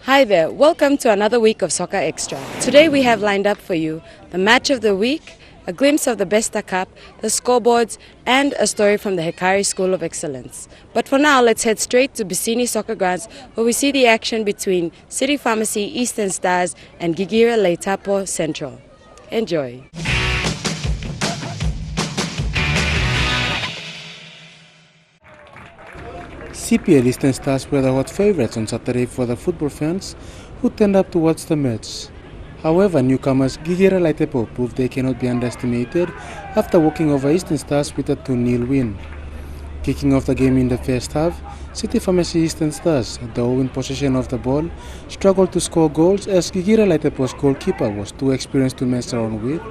Hi there, welcome to another week of Soka Xtra. Today we have lined up for you the match of the week, a glimpse of the Besta Cup, the scoreboards, and a story from the Hekari School of Excellence. But for now, let's head straight to Bisini Soccer Grounds, where we see the action between City Pharmacy Eastern Stars and Gigira Leitapo Central. Enjoy. CPL Eastern Stars were the hot favourites on Saturday for the football fans who turned up to watch the match. However, newcomers Gigira Leitapo proved they cannot be underestimated after walking over Eastern Stars with a 2-0 win. Kicking off the game in the first half, City Pharmacy Eastern Stars, though in possession of the ball, struggled to score goals as Gigira Leitapo's goalkeeper was too experienced to mess around with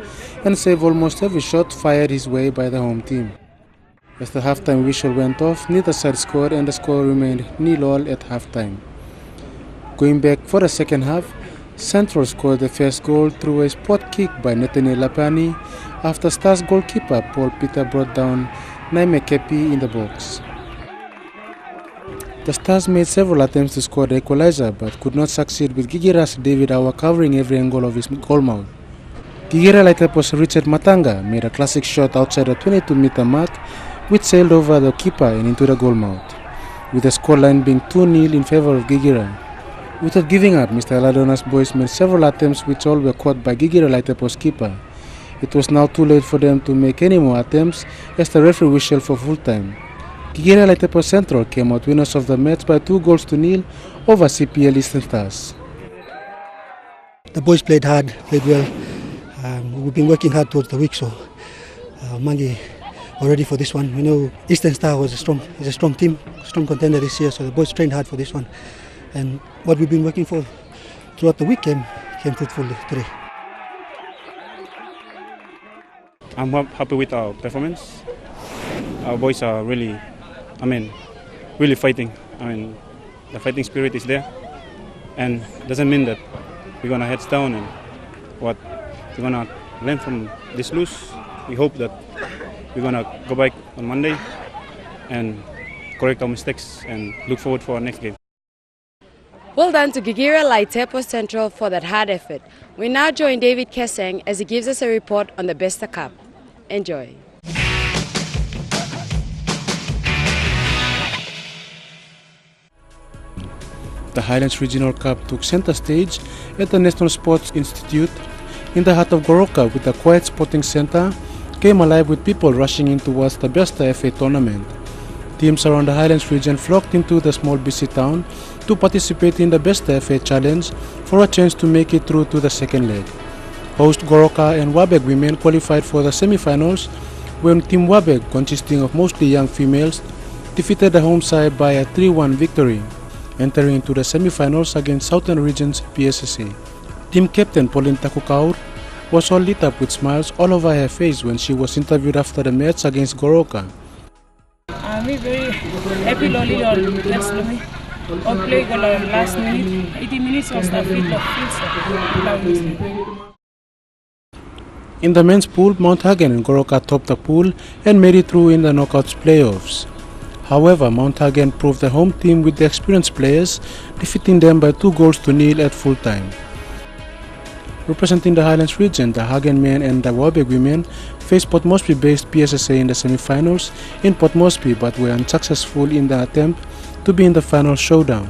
and save almost every shot fired his way by the home team. As the halftime whistle went off, neither side scored and the score remained 0-0 at halftime. Going back for the second half, Central scored the first goal through a spot kick by Nathaniel Lapani after Stars goalkeeper Paul Peter brought down Naime Kepi in the box. The Stars made several attempts to score the equalizer but could not succeed with Gigira's David Awa covering every angle of his goal mouth. Gigira Leitapo's Richard Matanga made a classic shot outside the 22-meter mark which sailed over the keeper and into the goal mouth, with the scoreline being 2-0 in favour of Gigira. Without giving up, Mr. Aladona's boys made several attempts which all were caught by Gigira Leitapo's keeper. It was now too late for them to make any more attempts as the referee whistled for full time. Gigira Leitapo Central came out winners of the match by 2-0 over CPL Eastern Stars. The boys played hard, played well. We've been working hard towards the week, so Mangi are ready for this one. We know Eastern Star is a strong team, strong contender this year, so the boys trained hard for this one. And what we've been working for throughout the week came fruitful today. I'm happy with our performance. Our boys are really fighting. The fighting spirit is there, and doesn't mean that we're gonna heads down and what we're gonna learn from this lose. We hope that we're gonna go back on Monday and correct our mistakes and look forward for our next game. Well done to Gigira Leitapo Central for that hard effort. We now join David Keseng as he gives us a report on the Besta Cup. Enjoy. The Highlands Regional Cup took centre stage at the National Sports Institute in the heart of Goroka, with the quiet sporting centre came alive with people rushing in towards the Besta FA tournament. Teams around the Highlands region flocked into the small busy town to participate in the Besta FA challenge for a chance to make it through to the second leg. Host Goroka and Wabeg women qualified for the semi-finals when Team Wabeg, consisting of mostly young females, defeated the home side by a 3-1 victory, entering into the semi-finals against Southern Region's PSSA. Team captain Pauline Takukaur was all lit up with smiles all over her face when she was interviewed after the match against Goroka. I'm very happy Loli next to me. I play goal last minute. 80 minutes was the field of In the men's pool, Mount Hagen and Goroka topped the pool and made it through in the knockouts playoffs. However, Mount Hagen proved the home team with the experienced players, defeating them by 2-0 at full time. Representing the Highlands region, the Hagen men and the Wabeg women faced Port Moresby-based PSSA in the semi-finals in Port Moresby but were unsuccessful in the attempt to be in the final showdown.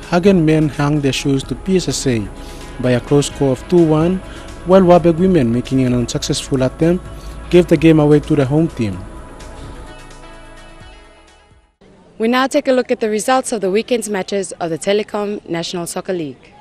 Hagen men hung their shoes to PSSA by a close score of 2-1, while Wabeg women, making an unsuccessful attempt, gave the game away to the home team. We now take a look at the results of the weekend's matches of the Telecom National Soccer League.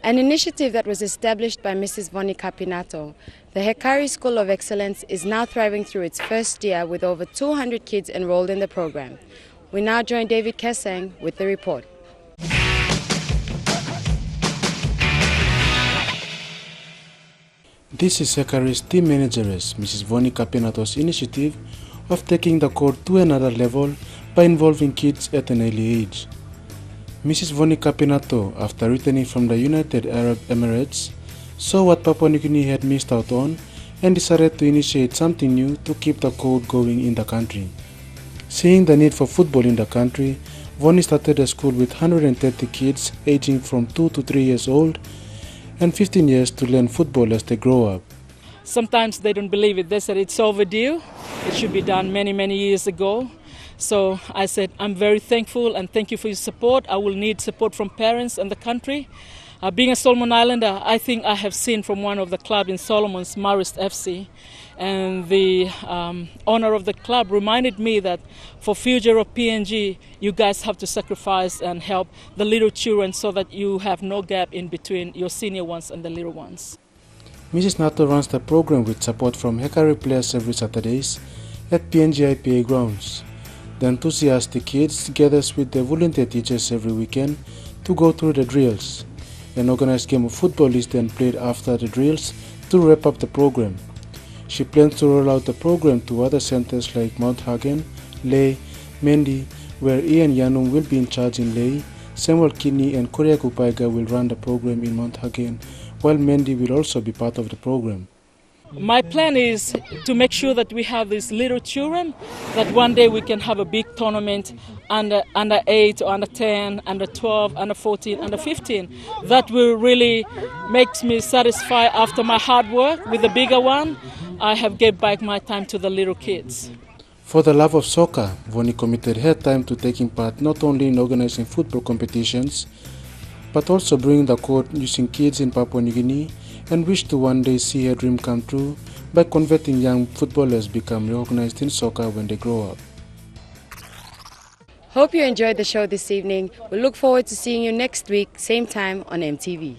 An initiative that was established by Mrs. Voni Capinato, the Hekari School of Excellence is now thriving through its first year with over 200 kids enrolled in the program. We now join David Keseng with the report. This is Hekari's team manageress, Mrs. Voni Kapinato's initiative of taking the court to another level by involving kids at an early age. Mrs. Voni Kapinato, after returning from the United Arab Emirates, saw what Papua New Guinea had missed out on and decided to initiate something new to keep the code going in the country. Seeing the need for football in the country, Voni started a school with 130 kids aging from 2 to 3 years old and 15 years to learn football as they grow up. Sometimes they don't believe it. They said it's overdue. It should be done many years ago. So I said, I'm very thankful and thank you for your support. I will need support from parents and the country. Being a Solomon Islander, I think I have seen from one of the clubs in Solomon's, Marist FC, and the owner of the club reminded me that for future of PNG, you guys have to sacrifice and help the little children so that you have no gap in between your senior ones and the little ones. Mrs. Nato runs the program with support from Hekari players every Saturdays at PNG IPA grounds. The enthusiastic kids gathers with the volunteer teachers every weekend to go through the drills. An organized game of football is then played after the drills to wrap up the program. She plans to roll out the program to other centers like Mount Hagen, Ley, Mendi, where Ian Yanum will be in charge in Ley, Samuel Kinney and Korea Kupaiga will run the program in Mount Hagen, while Mendi will also be part of the program. My plan is to make sure that we have these little children, that one day we can have a big tournament under 8, or under 10, under 12, under 14, under 15. That will really make me satisfied after my hard work with the bigger one. I have gave back my time to the little kids. For the love of soccer, Voni committed her time to taking part not only in organizing football competitions, but also bringing the court using kids in Papua New Guinea, and wished to one day see her dream come true by converting young footballers become recognized in soccer when they grow up. Hope you enjoyed the show this evening. We look forward to seeing you next week, same time on MTV.